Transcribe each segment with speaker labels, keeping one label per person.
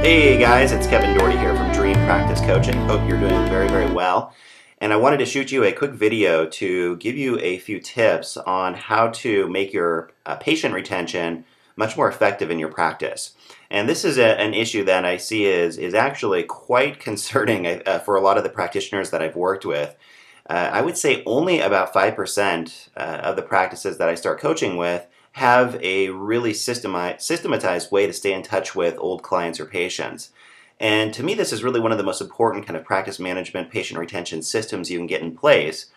Speaker 1: Hey guys, it's Kevin Doherty here from Dream Practice Coaching. Hope you're doing very, very well. And I wanted to shoot you a quick video to give you a few tips on how to make your patient retention much more effective in your practice. And this is an issue that I see is actually quite concerning for a lot of the practitioners that I've worked with. I would say only about 5% of the practices that I start coaching with have a really systematized way to stay in touch with old clients or patients. And to me, this is really one of the most important kind of practice management, patient retention systems you can get in place.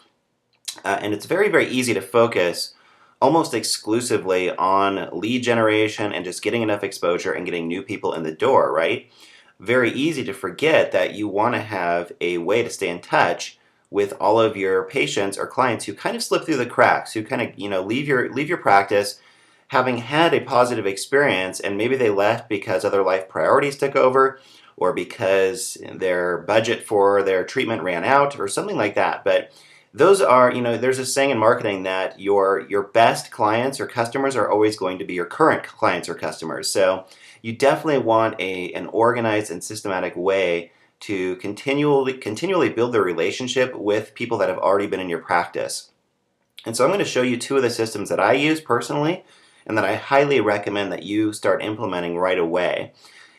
Speaker 1: And it's very, very easy to focus almost exclusively on lead generation and just getting enough exposure and getting new people in the door, right? Very easy to forget that you want to have a way to stay in touch with all of your patients or clients who kind of slip through the cracks, who kind of leave your practice having had a positive experience, and maybe they left because other life priorities took over, or because their budget for their treatment ran out, or something like that. But those are, there's a saying in marketing that your best clients or customers are always going to be your current clients or customers. So you definitely want an organized and systematic way to continually build the relationship with people that have already been in your practice. And so I'm going to show you two of the systems that I use personally and that I highly recommend that you start implementing right away.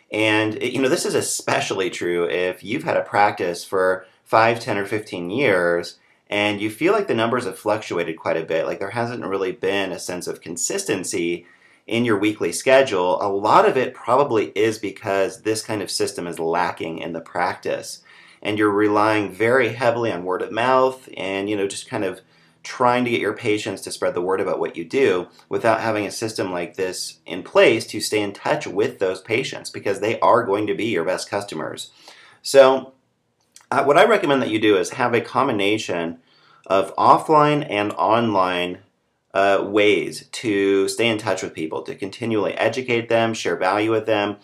Speaker 1: And this is especially true if you've had a practice for 5, 10, or 15 years and you feel like the numbers have fluctuated quite a bit, like there hasn't really been a sense of consistency in your weekly schedule. A lot of it probably is because this kind of system is lacking in the practice, and you're relying very heavily on word of mouth and just kind of trying to get your patients to spread the word about what you do without having a system like this in place to stay in touch with those patients, because they are going to be your best customers. So what I recommend that you do is have a combination of offline and online ways to stay in touch with people, to continually educate them, share value with them,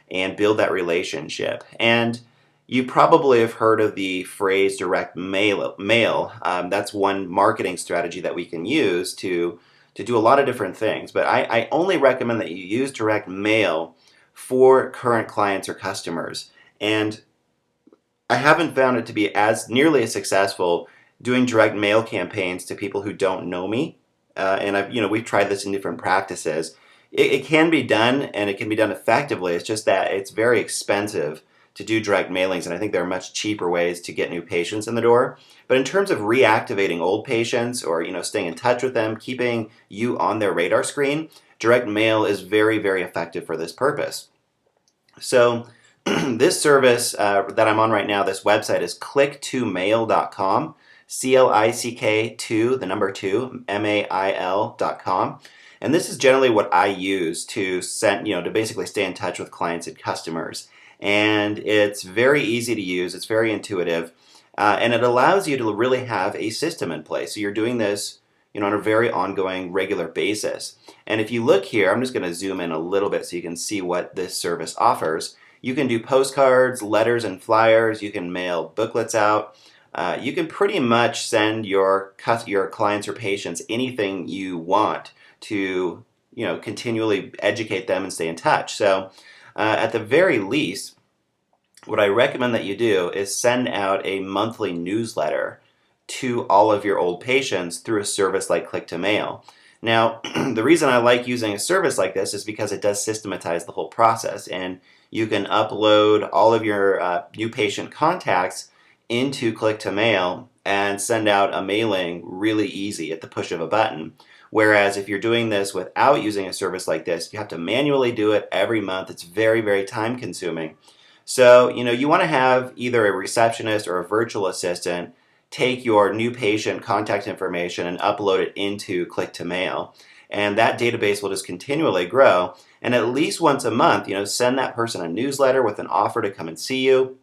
Speaker 1: and build that relationship. And you probably have heard of the phrase direct mail. That's one marketing strategy that we can use to do a lot of different things. But I only recommend that you use direct mail for current clients or customers. And I haven't found it to be as nearly as successful doing direct mail campaigns to people who don't know me. And we've tried this in different practices. It can be done, and it can be done effectively. It's just that it's very expensive to do direct mailings, and I think there are much cheaper ways to get new patients in the door. But in terms of reactivating old patients, or staying in touch with them, keeping you on their radar screen, direct mail is very, very effective for this purpose. So this service that I'm on right now, this website is click2mail.com. CLICK2, the number 2, MAIL.com. And this is generally what I use to send, to basically stay in touch with clients and customers. And it's very easy to use, it's very intuitive, and it allows you to really have a system in place. So you're doing this, on a very ongoing, regular basis. And if you look here, I'm just going to zoom in a little bit so you can see what this service offers. You can do postcards, letters, and flyers. You can mail booklets out. You can pretty much send your clients or patients anything you want to, continually educate them and stay in touch. So at the very least, what I recommend that you do is send out a monthly newsletter to all of your old patients through a service like Click2Mail. Now, the reason I like using a service like this is because it does systematize the whole process, and you can upload all of your new patient contacts into Click2Mail and send out a mailing really easy at the push of a button. Whereas if you're doing this without using a service like this, you have to manually do it every month. It's very, very time consuming. So, you want to have either a receptionist or a virtual assistant take your new patient contact information and upload it into Click2Mail. And that database will just continually grow. And at least once a month, send that person a newsletter with an offer to come and see you.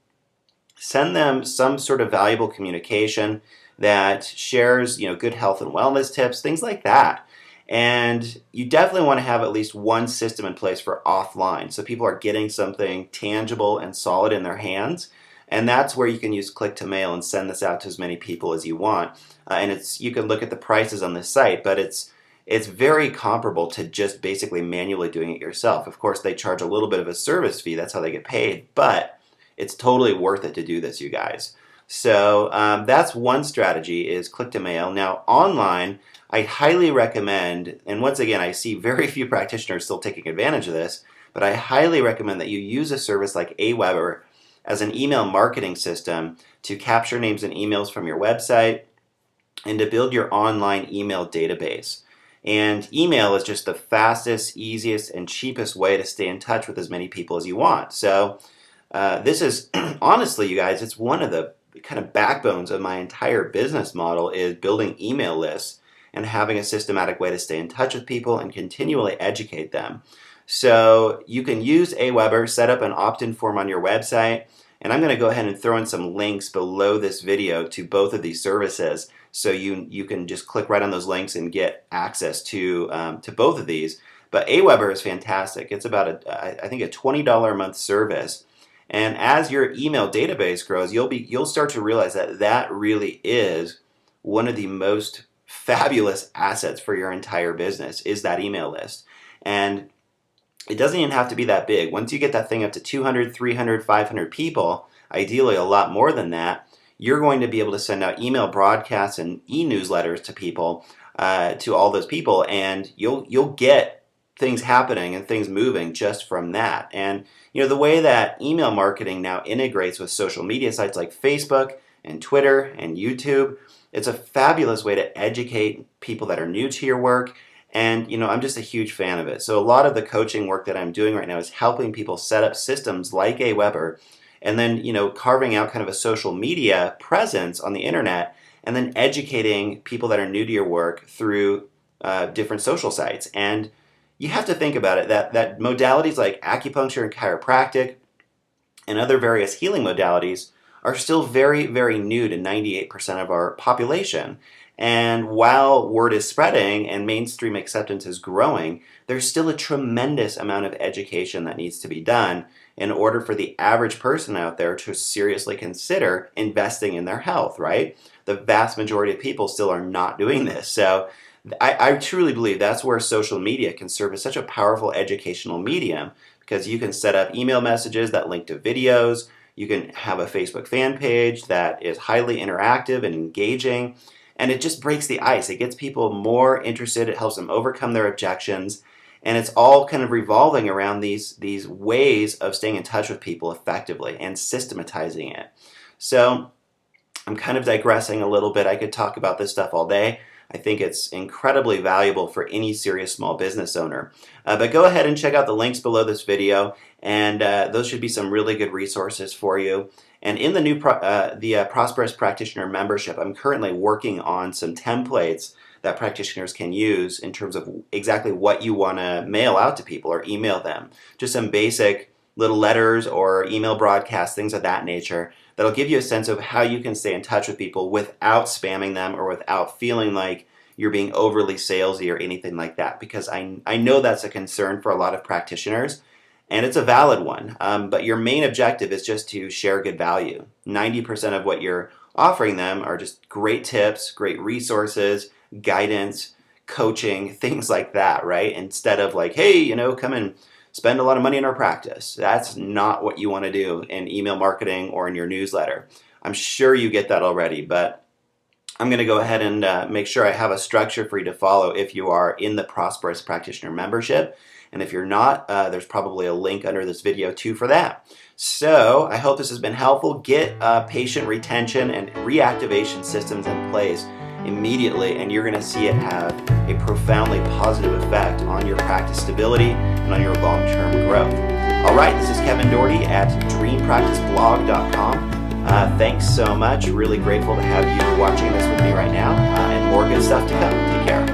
Speaker 1: Send them some sort of valuable communication that shares, good health and wellness tips, things like that. And you definitely want to have at least one system in place for offline, so people are getting something tangible and solid in their hands. And that's where you can use Click2Mail and send this out to as many people as you want. And you can look at the prices on this site, but it's it's very comparable to just basically manually doing it yourself. Of course, they charge a little bit of a service fee. That's how they get paid, but it's totally worth it to do this, you guys. So that's one strategy, is click to mail. Now, online, I highly recommend, and once again, I see very few practitioners still taking advantage of this, but I highly recommend that you use a service like Aweber as an email marketing system to capture names and emails from your website and to build your online email database. And email is just the fastest, easiest, and cheapest way to stay in touch with as many people as you want. So this is, honestly, you guys, it's one of the kind of backbones of my entire business model, is building email lists and having a systematic way to stay in touch with people and continually educate them. So you can use Aweber, set up an opt-in form on your website, and I'm going to go ahead and throw in some links below this video to both of these services, so you can just click right on those links and get access to both of these. But Aweber is fantastic. It's about I think a $20 a month service, and as your email database grows, you'll start to realize that that really is one of the most fabulous assets for your entire business, is that email list. And it doesn't even have to be that big. Once you get that thing up to 200, 300, 500 people, ideally a lot more than that, you're going to be able to send out email broadcasts and e-newsletters to people, to all those people, and you'll get things happening and things moving just from that. And the way that email marketing now integrates with social media sites like Facebook and Twitter and YouTube, it's a fabulous way to educate people that are new to your work. And I'm just a huge fan of it. So a lot of the coaching work that I'm doing right now is helping people set up systems like Aweber, and then carving out kind of a social media presence on the internet, and then educating people that are new to your work through different social sites. And you have to think about it, that modalities like acupuncture and chiropractic and other various healing modalities are still very, very new to 98% of our population. And while word is spreading and mainstream acceptance is growing, there's still a tremendous amount of education that needs to be done in order for the average person out there to seriously consider investing in their health, right? The vast majority of people still are not doing this. So I truly believe that's where social media can serve as such a powerful educational medium, because you can set up email messages that link to videos. You can have a Facebook fan page that is highly interactive and engaging. And it just breaks the ice. It gets people more interested. It helps them overcome their objections. And it's all kind of revolving around these ways of staying in touch with people effectively and systematizing it. So I'm kind of digressing a little bit. I could talk about this stuff all day. I think it's incredibly valuable for any serious small business owner. But go ahead and check out the links below this video, and those should be some really good resources for you. And in the new Prosperous Practitioner membership, I'm currently working on some templates that practitioners can use in terms of exactly what you want to mail out to people or email them. Just some basic little letters or email broadcasts, things of that nature, that'll give you a sense of how you can stay in touch with people without spamming them or without feeling like you're being overly salesy or anything like that. Because I know that's a concern for a lot of practitioners, and it's a valid one. But your main objective is just to share good value. 90% of what you're offering them are just great tips, great resources, guidance, coaching, things like that, right? Instead of like, hey, come and spend a lot of money in our practice. That's not what you want to do in email marketing or in your newsletter. I'm sure you get that already, but I'm going to go ahead and make sure I have a structure for you to follow if you are in the Prosperous Practitioner membership. And if you're not, there's probably a link under this video too for that. So I hope this has been helpful. Get patient retention and reactivation systems in place immediately, and you're going to see it have a profoundly positive effect on your practice stability and on your long-term growth. All right, this is Kevin Doherty at dreampracticeblog.com. Thanks so much. Really grateful to have you watching this with me right now, and more good stuff to come. Take care.